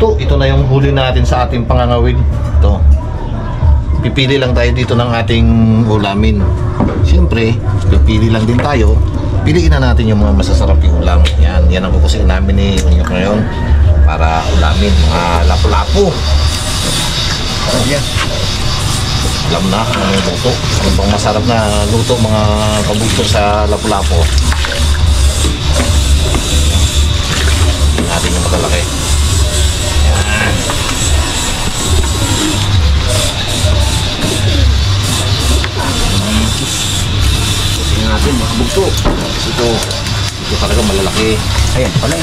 kabugto, ito na yung huli natin sa ating pangangawid. Ito. Pipili lang tayo dito ng ating ulamin. Siyempre, pipili lang din tayo. Piliin na natin yung mga masasarap yung ulam. Yan ang kukusin namin ni Unyok ngayon para ulamin, mga lapu-lapu. Yan. Alam na ang luto. Ano bang masarap na luto mga kabugto sa lapu-lapu? Tingnan natin yung malalaki. Yan. Tingnan natin mga kabugto. Ito talaga malalaki. Ayan pala.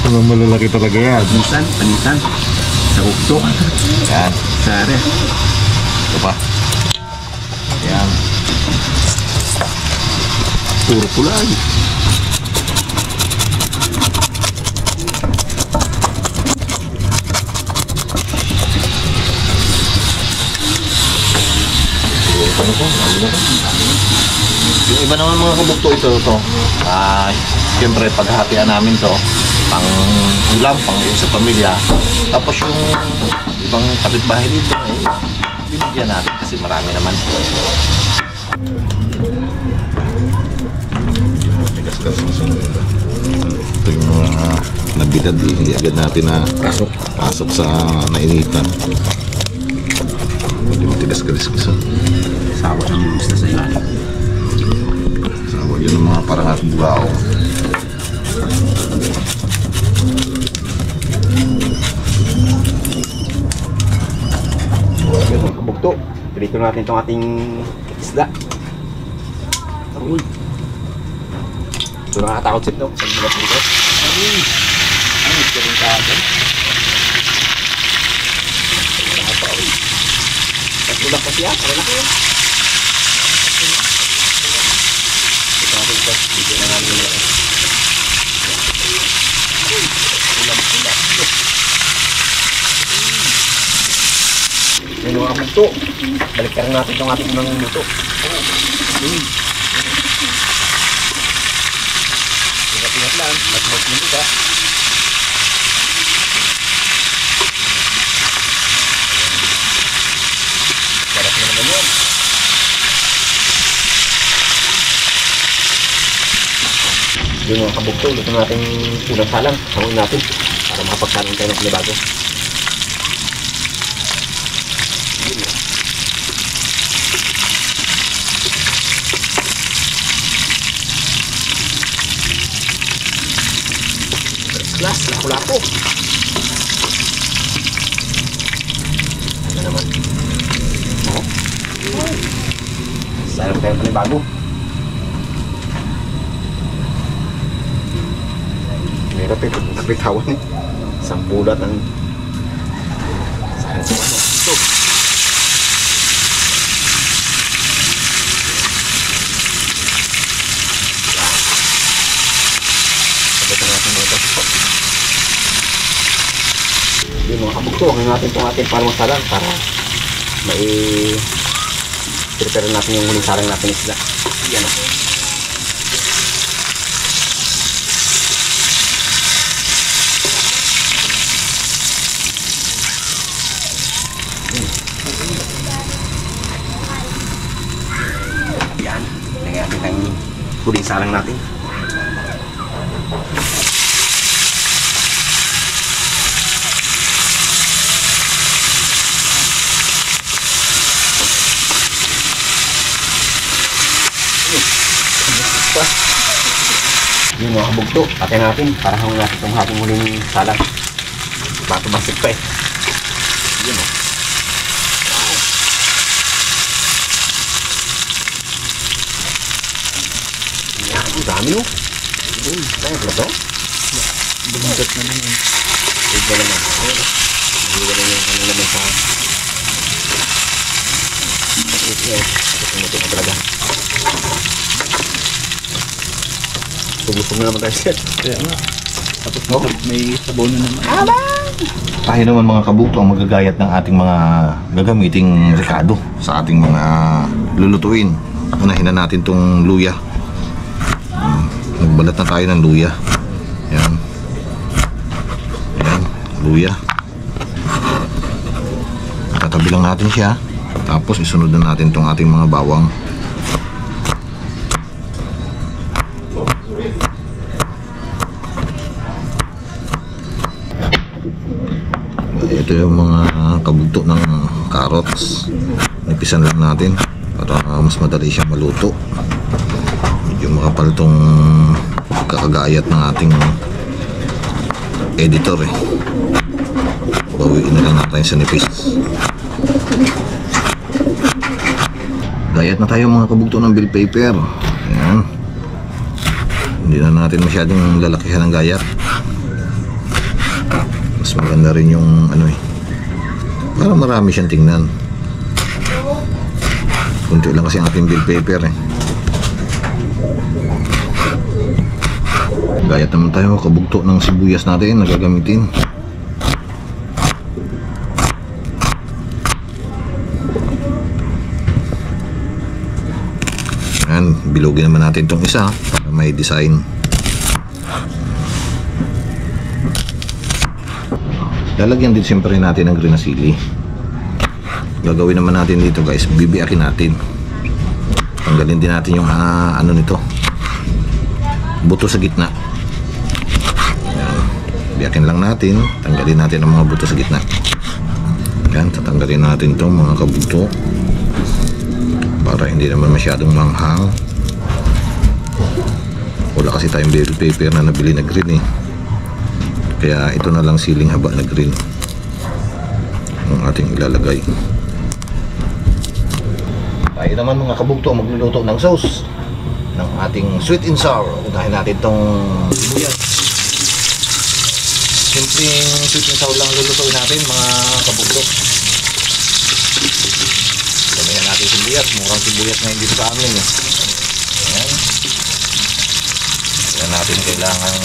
Mga malalaki talaga yan. Panisan. Sa ukso. Yan. Sare. Ito pa. Yan. Puro pula. Yung iba naman mga kabugto ito. Siyempre paghahatian namin to pang ulam, pang sa pamilya. Tapos yung ibang kapitbahay dito binigyan natin kasi marami naman. Ito yung mga nabidad, hindi agad natin na pasok sa nainitan. Hindi matigas-galis kasi. Sawa ng gusto sa ilalim. Sawa yun ang mga parang at bugao. Mga kabugto, prito natin itong ating isda. Uy. Ito nakakatakot sip, no? Pag bukas dito. Uy. Ano, ito rin ka agad. Nakapauwi. Tatlo lang kasi yan. Wala ko yun. Ito natin ito. Dito na namin yun. Ulam. Yung mga kabugto. Balik ka rin natin itong ating unang luto. Ingat-ingat lang. Mag-move mo dito. Sarap na naman yun. Yung mga kabugto. Luto natin unang salang. Sanguin natin. Para makapagsalang tayo ng panibago. Plus, lapu-lapu. Ano naman? Oh. Sayang tayo panibago. Meron tayo pagkapitawan. Sampulat ng sayang sa ano. Ito. Sabitan natin ito. Yung mga kabugto, hanggang natin itong ating parang salang para prepare natin yung huling salang natin isda. Yan o. Yan. Lagyan natin ang huling salang natin. Yung mga kabugto, patay natin para hanggang natin itong ating huling salang. Bato-basik pa eh. Yun o. Yan, ang dami o. Uy, tayo pala ito? Bumuntot na lang yun. Iba naman. Iba naman yung kanila naman sa... Ito na talaga. Pag-lupog na naman tayo siya. Kaya nga. Tapos may sabaw na naman. Tayo naman mga kabugto ang magagayat ng ating mga gagamiting rekado sa ating mga lulutuin. Unahin na natin itong luya. Nagbalat na tayo ng luya. Yan. Yan. luya. Tatabi lang natin siya. Tapos isunod na natin tong ating mga bawang. Ito yung mga kabugto ng carrots. Nipisan lang natin para mas madali siyang maluto. Medyo makapal tong kakagayat ng ating editor eh. Bawiin na lang natin sa nipis. Gayat na tayo mga kabugto ng bell pepper. Ayan. Hindi na natin masyadong lalakihan ng gayat. Mas maganda rin yung ano eh, para marami siyang tingnan. Kunti lang kasi ang ating bell pepper eh. Gayat naman tayo kabugto ng sibuyas natin na gagamitin. Ayan, bilogin naman natin itong isa para may design. Lalagyan din siyempre natin ng green na sili. Gagawin naman natin dito guys, bibiyakin natin. Tanggalin din natin yung ano nito, buto sa gitna. Ayan. Biyakin lang natin, tanggalin natin ang mga buto sa gitna. Ayan, tatanggalin natin itong mga kabuto para hindi naman masyadong manghang. Wala kasi tayong bell pepper na nabili na green eh. Kaya ito na lang siling haba na green ang ating ilalagay. Tayo naman mga kabugto magluluto ng sauce ng ating sweet and sour. Unahin natin itong sibuyas. Simpleng sweet and sour lang lulutuin natin mga kabugto. Damihan natin sibuyas. Murang sibuyas ngayon dito sa amin eh. Ayan. Yan natin kailangan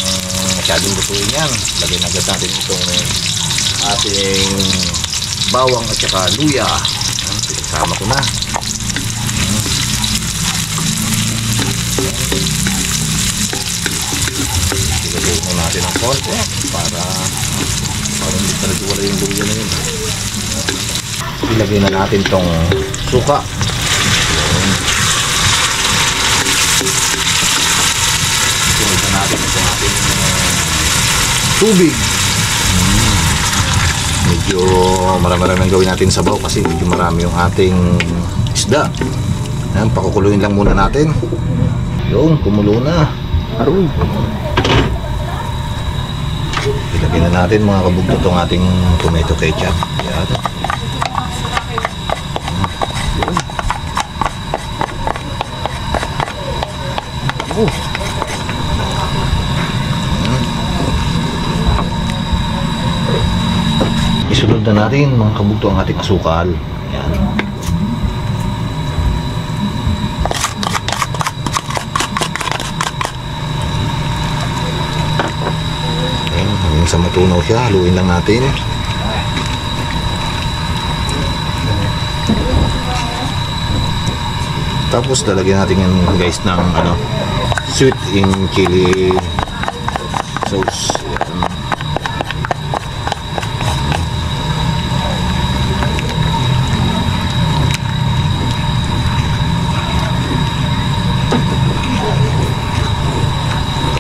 masyadong lutuin yan. Lagyan agad natin itong ating bawang at saka luya. Pinagsama ko na. Ilagay mo natin ang konti para hindi talaga wala yung luya na yun. Ilagay na natin itong suka. Natin ito natin tubig. Medyo marami-raming gawin natin sabaw kasi medyo marami yung ating isda. Ayan, pakukuluin lang muna natin. Yung kumulo na. Aroy. Ilagay na natin mga kabugto itong ating tomato ketchup. Ayan. Oh. Isunod na natin mga kabugto ang ating asukal. Ayan. Ayan, hanggang sa matunaw siya, haluin lang natin. Tapos lalagyan natin yan guys ng sweet and chili sauce. Ayan.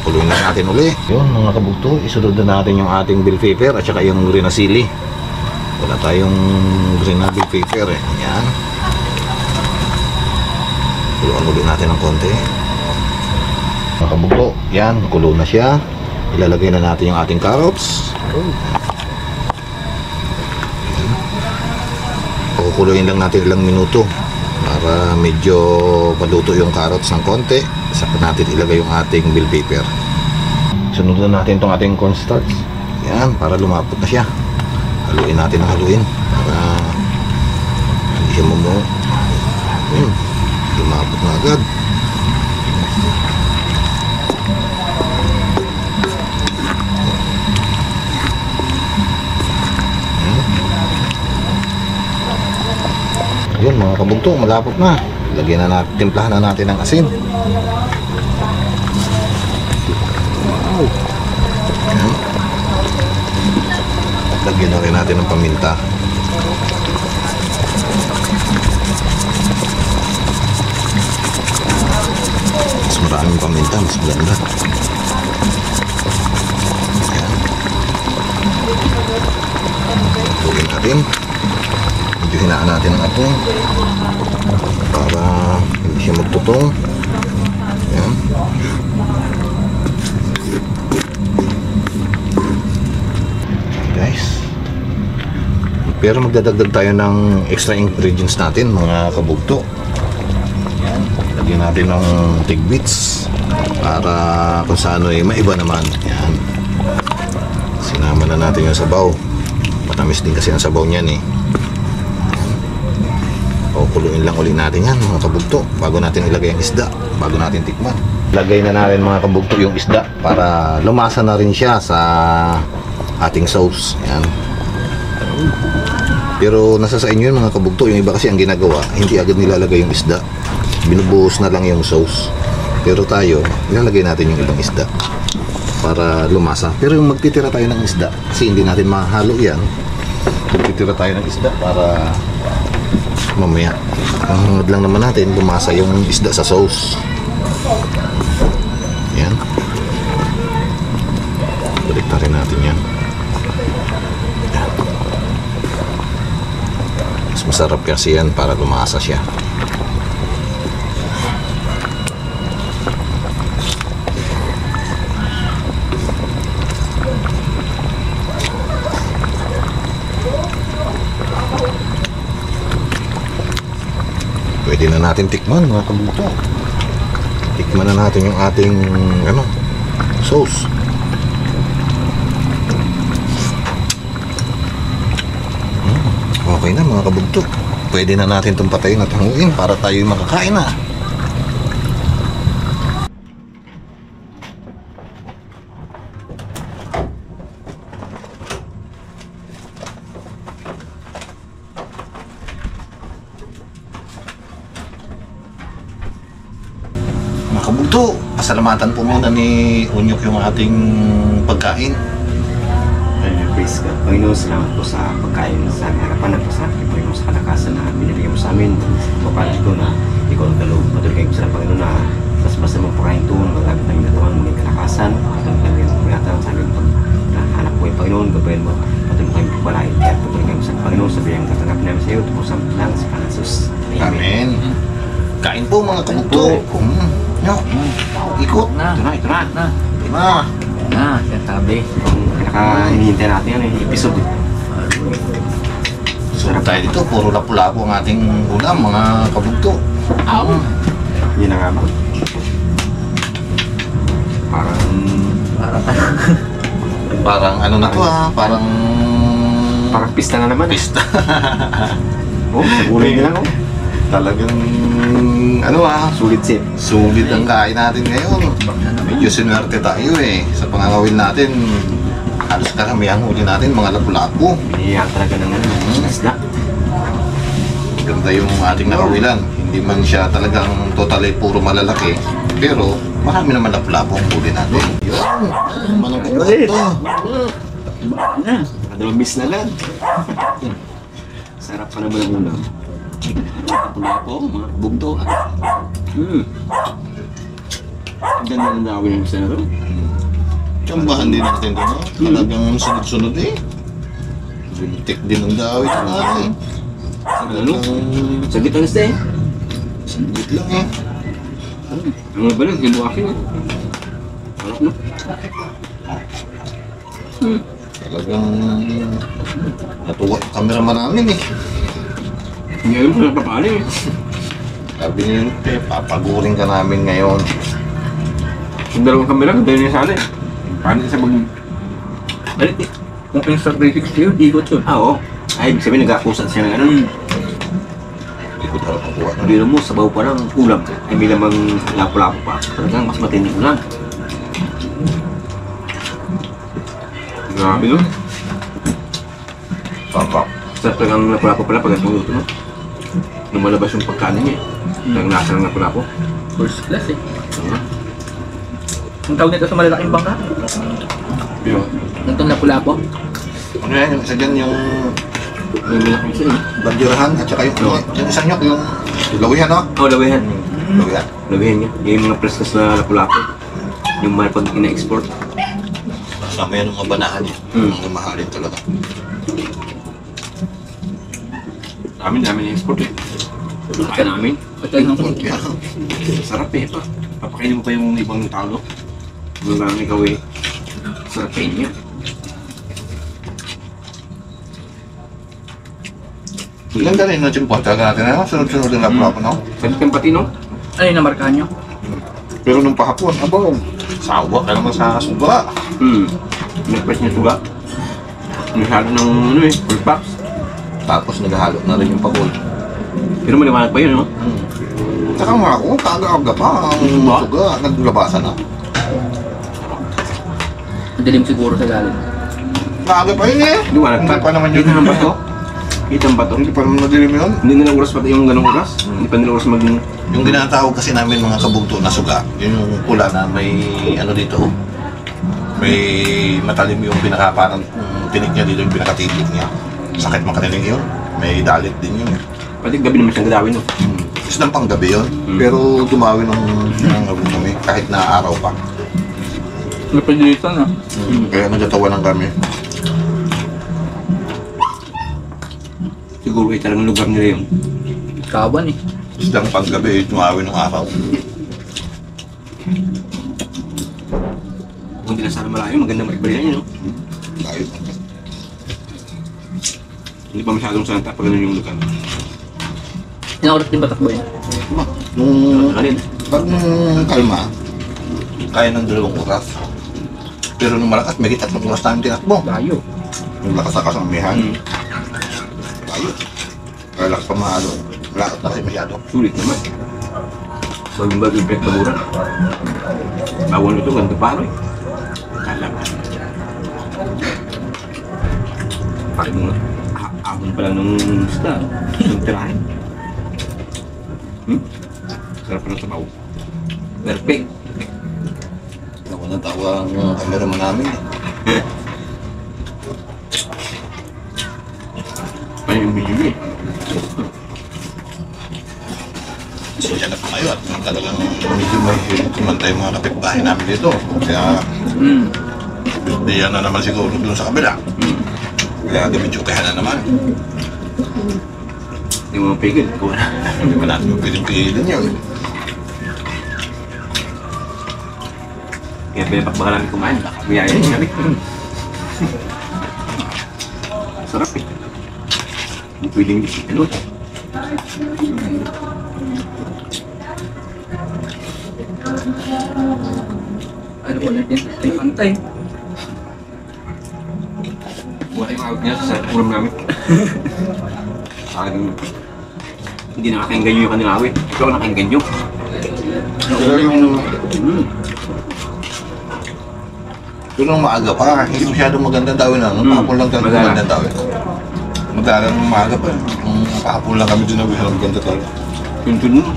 Puluin na natin uli. Yun mga kabugto, isunod na natin yung ating bell pepper at saka yung green na sili. Wala tayong green na bell pepper eh. Ayan. Puluan ulit natin ng konti. Mga kabugto, yan, kulo na siya. Ilalagay na natin yung ating carrots. Kukuluin lang natin ilang minuto para medyo maluto yung carrots ng konti. Saka natin ilagay yung ating bell pepper. Sunod na natin itong ating cornstarch. Yan, para lumapot na siya. Haluin natin ang haluin para hindi siya mumuo. Lumapot na agad. Yun mga kabugto, malapot na. Lagyan na natin, timplahan na natin ng asin. Wow. Lagyan na rin natin ng paminta. Mas maraming paminta, mas maganda. Ayan. Tuloy natin. Medyo hinaan natin ang apoy para hindi siya magtutong. Ayan. Guys, pero magdadagdag tayo ng extra ingredients natin, mga kabugto. Ayan. Lagyan natin ng tigbits para kung sa ano maiba naman. Ayan. Sinama na natin yung sabaw. Matamis din kasi ang sabaw niyan eh. Kuluin lang ulit natin yan, mga kabugto, bago natin ilagay ang isda, bago natin tikman. Lagay na natin, mga kabugto, yung isda para lumasa na rin siya sa ating sauce. Yan. Pero nasa sa inyo yun, mga kabugto. Yung iba kasi ang ginagawa, hindi agad nilalagay yung isda, binubuhos na lang yung sauce. Pero tayo, ilalagay natin yung ibang isda para lumasa. Pero yung magtitira tayo ng isda, kasi hindi natin mahalo yan, magtitira tayo ng isda para mamaya ang hangad lang naman natin lumasa yung isda sa sauce. Yan, balik na rin natin yan. Yan, mas masarap kasi yan para lumasa siya. Pwede na natin tikman, mga kabugto. Tikman na natin yung ating sauce. Okay na, mga kabugto. Pwede na natin itong patayin at hanguin para tayo makakain na. Mga kabugto, pasalamatan po muna ni Unyok yung ating pagkain. Praise God. Panginoon, salamat po sa pagkain sa aming harapan. Nagpasalamat po Panginoon sa kalakasan na binibigay mo sa amin. Papalit ko na ikaw ang kaloob. Patuloy kayo sa Panginoon na basta magpakain ito, magamit ng natawan, maging kalakasan. Patuloy kayo sa pagkatang sa aming paghahanap po yung Panginoon. Gabayan mo, patuloy kayo pagpalain. Kaya patuloy kayo sa Panginoon sa biyang katanggap namin sa iyo. Ito po sa lang sa Panginoon. Amen. Kain po, mga kabugto. Ikot. Ito na. Sa tabi. Hinihintay natin yan yung episode. Sarap tayo dito, puro lapu-lapu ang ating ulam, mga kabugto. Yun na nga ba? Parang ano na to parang pista na naman. pista. Gulay na lang Talagang Sulit sip. sulit ang kain natin ngayon. Medyo sinwerte tayo sa pangangawin natin. Halos karamihan huli natin mga lapu-lapu. Biniyan talaga ng isda. Ganda yung ating nakawilan. Hindi man siya talagang totally puro malalaki, pero marami naman lapu-lapu ang huli natin. Yun, manong ito. Dalawang bis na lang. Sarap pa naman ang ulam. Lapu-lapu, mga bugto. Ang ganda ng dawin ng isa na ito. Tsambahan din natin ito, no? Talagang sunod-sunod Lintik din ang dawit natin. Saglit ang isda Sandit lang Ang ba lang, hiluakin Harap na. Talagang natuwa yung cameraman namin Ngayon pa napapaling Sabi niyo, papagurin ka namin ngayon. Yung dalawang kamera, dahil niya sana Paano sa mag... Balik eh. Kung Insta360 yun, ikot yun. Oo. Ay, ibig sabihin nag-akusat siya ng ano. Hindi ko daw pakuha. Hindi mo, sabaw pa ng ulam. Ay, may lamang lapo-lapo pa. Talagang mas matindi ko lang. Grabe no? Papap. Sarap talagang lapo-lapo pala pag itong luto, no? Lumalabas yung pagkanin niya. Talagang nasa ng lapo-lapo. First class eh. Ang tawag nito sa malalaking bangka? Yun. Itong napula po. Ano yan, yung isa dyan yung May malaking isa eh. bandirahan at saka yung isang nyok, yung lawihan, no? Oh, lawihan. Lawihan. Lawihan niya. Yung mga preskas na lapu-lapu. Yung mahal pag ina-export. Kasama yan ng mga banahan niya. Mga mahalin talaga. Dami na-export eh. Kaya namin. Patay ng Import yan. Sarap eh. Papakainin mo pa yung ibang talo. Yung lang ikaw eh. Sarap kain niya. Ganda rin ng timpon talaga natin. Ano? Sunod-sunod yung lapu-lapu, no? Pwede kang pati no? Ano yung namarkahan nyo? Pero nung pahapon, abang, sawa ka naman sa suga. Nag-press niya suga. Masyado ng ano eh, full packs. Tapos naghahalo na rin yung pakul. Pero maliwanag pa yun no? Saka nga ako, kaga-aga pa ang Ba? suga, naglabasan na. Madilim siguro sa galing. Kaga pa yun eh. Liwanag Hindi pa naman yun. Kita ng bato. Kita ang bato. Hindi pa naman nadilim yun. Hindi nila oras pati yung ganong oras. Hindi pa nila oras mag... Yung tinatawag kasi namin mga kabugto na suga, yun yung pula na may ano dito, may matalim yung pinaka parang tinik niya dito yung pinakatibig niya. Sakit makarinig yun. May dalit din yun. Pati gabi naman siyang gadawin no? Isang panggabi yun, pero dumawi ng kami kahit na araw pa. Napagilitan ah. Kaya nagtatawanan kami. Siguro eh talagang lugar nila yun. Kawan eh. Isang panggabi, dumawi ng araw. Kung hindi na sana malayo, maganda maibalihan yun no? Tayo. Hindi pa masyadong santa pag ganun yung lugar. Ilang oras din ba takbo yan? Nung Alin? pag kalma, kaya ng 2 oras. Pero nung malakas, may 3 oras tayong tinakbo. Layo. Yung lakas na kasamihan. Tayo. Kaya lakas pa mahalo. Lakot na kasi masyado. Sulit naman. Bagong-bagong pektaburan. Bawal ito, ganito paro eh. Alam. Pari mo nga. Ahon pa lang ng isda. Yung tirahin. Sarap pa ng sabaw. Perfect. Ako na tawa ang cameraman namin eh. Ano yung video eh? So siya na po kayo at talagang medyo may kumantay yung mga kapitbahay namin dito. Kaya diyan na naman siguro doon sa kabila. Kaya medyo kaya na naman. Hindi mo mapigil. Ikaw na. Hindi pa natin mapiling-pilin yun. Kaya pinapak namin kumain. Biyaya niya kami. Sarap eh. Ang pwedeng ano. Ano po natin? Ay, pantay. Wala yung awag niya sa ulam namin. Parang hindi nakakainggan yung kanilang awit. Ikaw nakakainggan yung. Pero yung pero nung maaga pa, hindi masyadong magandang dawin na. Nung pahapon lang tayo Madala. magandang dawin. Madalang nung maaga pa. Nung pahapon lang kami din ang ganda talaga. Yun mo.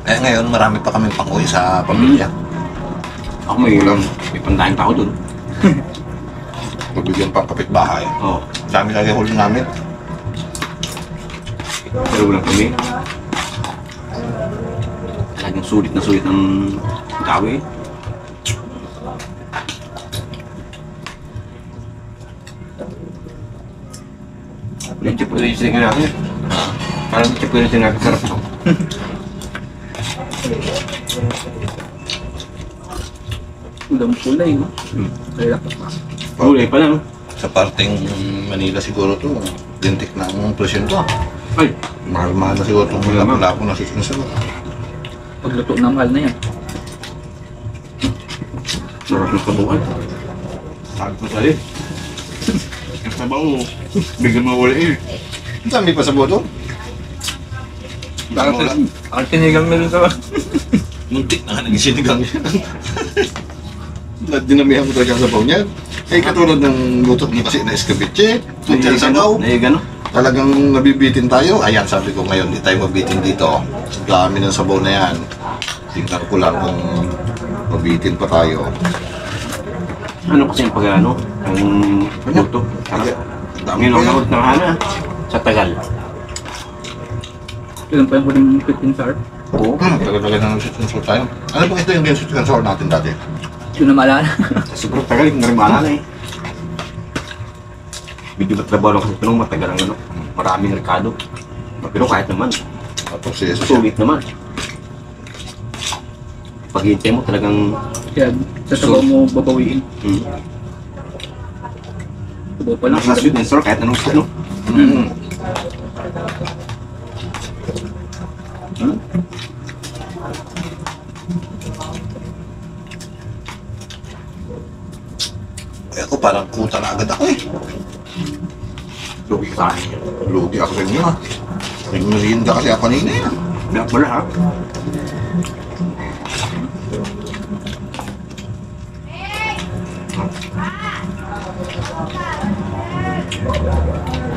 Eh ngayon, marami pa kaming pang-uwi sa pamilya. Ako may pandahin pa ako dun. Pagbigyan pa ang kapitbahay. Oo. Dami lagi huli namin. Pero walang kami. Talagang sulit na sulit ang gawi. Check po rin yung natin. Parang check po rin yung natin. Sarap ito. Ulang kulay, no? Kaya dapat pa. Gulay pa lang. Sa parting Manila siguro to, dintik na ang presyon to. Ay, Mahal-mahal na siguro itong lapu-lapu na sinusunod. Pagluto na mahal na yan. sarap ng kabuhan. Sabi ko sa'yo. Ang sabaw, bigyan mo wala eh. Ang dami pa sa boto. Ang tinigang na rin sa... Muntik na nga naging sinigang yan. Dinamihan ko talaga ang sabaw niyan. Eh katulad ng luto mo kasi na escabeche, tutal sabaw. Naigano? Talagang nabibitin tayo. Ayan, sabi ko ngayon, di tayo mabitin dito. Sa dami ng sabaw na yan. Tingnan ko lang kung mabitin pa tayo. Ano kasi yung pag ano, ang luto. Dami Ngayon pa yan. ako na hana sa Tagal. Ilan pa yung huling 15 star? Oo. Tagal-tagal na sweet and sour tayo. Ano ba ito yung sweet and sour natin dati? Yun na maalala. Sobrang tagal, hindi na rin maalala eh. Medyo matrabaho lang kasi ito nung matagal ang ano. Maraming rekado. Pero kahit naman, Tapos si Jesus. sulit naman. Pag-hintay mo talagang Kaya sa sabaw mo babawiin. Sabaw pa lang. mas na sweet and sour kahit anong ano. Eh ako parang kuta na agad ako eh. Lugi sa akin. Lugi ako sa inyo ha. May merienda kasi ako kanina eh. Kaya pala ha.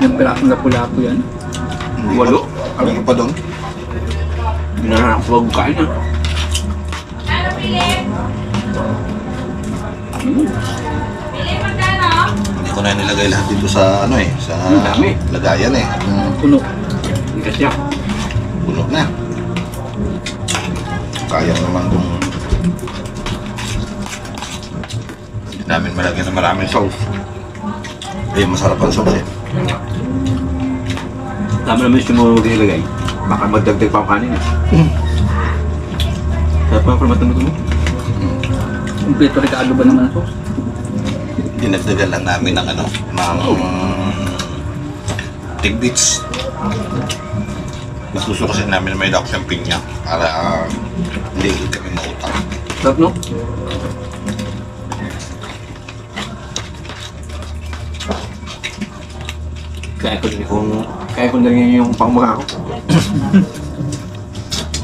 Yung pirasong lapu-lapu yan. Hindi Walo. pa- Ano pa doon? Hindi na lang ako kain ha. Hindi ko na nilagay lahat dito sa ano eh. Sa Dami. lagayan eh. Puno. Hindi kasi ako. Puno na. Sayang naman kung hindi namin malagyan ng maraming sauce. Eh, masarap ang sauce eh. Tama naman yung sumulog nilagay. Baka magdagdag pa ang kanin eh. Sarap pa ang matulog mo. Kompleto regalo ba naman ito? Dinagdagan lang namin ng ano, ng tidbits. Mas gusto kasi namin may dako siyang pinya para hindi kami mautang. Sarap no? Kaya ko na rin yung pangmaka ko.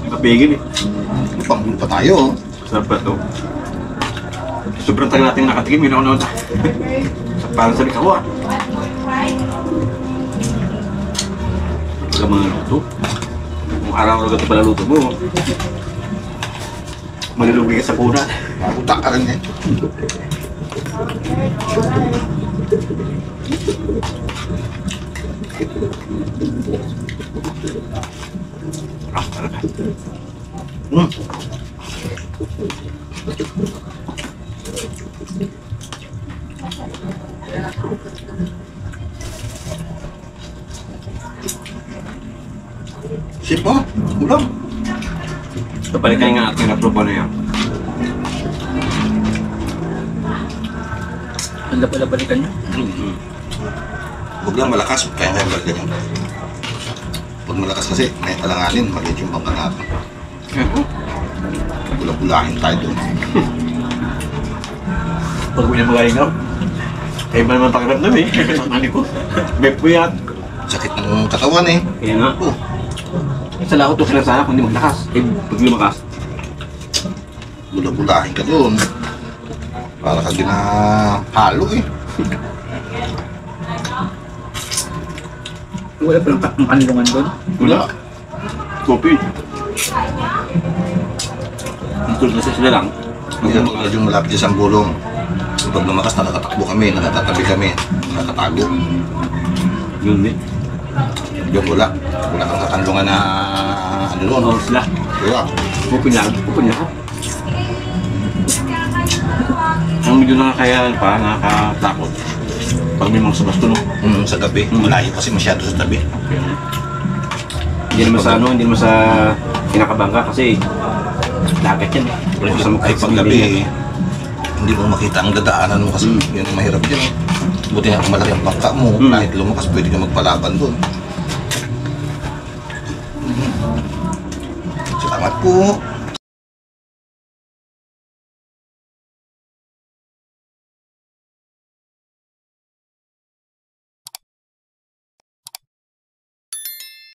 Kapigil eh. Panggulo pa tayo. Oh. Sarap ba ito? Sobrang tagal natin nakatikim, yun ako naman parang sa likaw ah. Pagka mga luto, kung araw-araw ito pala luto mo, manilugi ka sa kuna. Makutak ka rin eh. Ah, talaga. Sip mo, ulam. So, balikan nga natin na propo na yan. Ang lapalabalikan niyo. Huwag lang malakas, kaya kaya balikan yun. Huwag malakas kasi, may alanganin, maliit yung bangka natin. Bula-bulahin tayo doon. Pag mo niya magaling ako, kaya ba naman pakiramdam eh. Ano ko? May puyat. Sakit ng katawan eh. Kaya nga. Oh, Sa lakot ko sila sana kung hindi maglakas. Eh, pag lumakas. bula-bulahin ka doon. Para ka ginahalo eh. Wala pa lang ang kanilungan doon. Wala. Kopi. Tulad na sila lang. Medyo malapit sa bulong. Pag lumakas, nakakatakbo kami, nakatatabi kami, nakakatago. Yun din. Yung wala kang kakanlungan na ano doon. Oo sila. Kaya, Open lang. Open lang. Ang medyo nakakatakot. Pag may mga sabasto, no? sa gabi, malayo kasi masyado sa tabi. Hindi naman sa ano, hindi naman sa kinakabangka kasi dagat yan. Ay pag gabi, hindi mo makita ang dadaanan mo kasi yun ang mahirap dyan. Buti nga kung malaki ang bangka mo, kahit lumakas pwede ka magpalaban doon. Salamat po.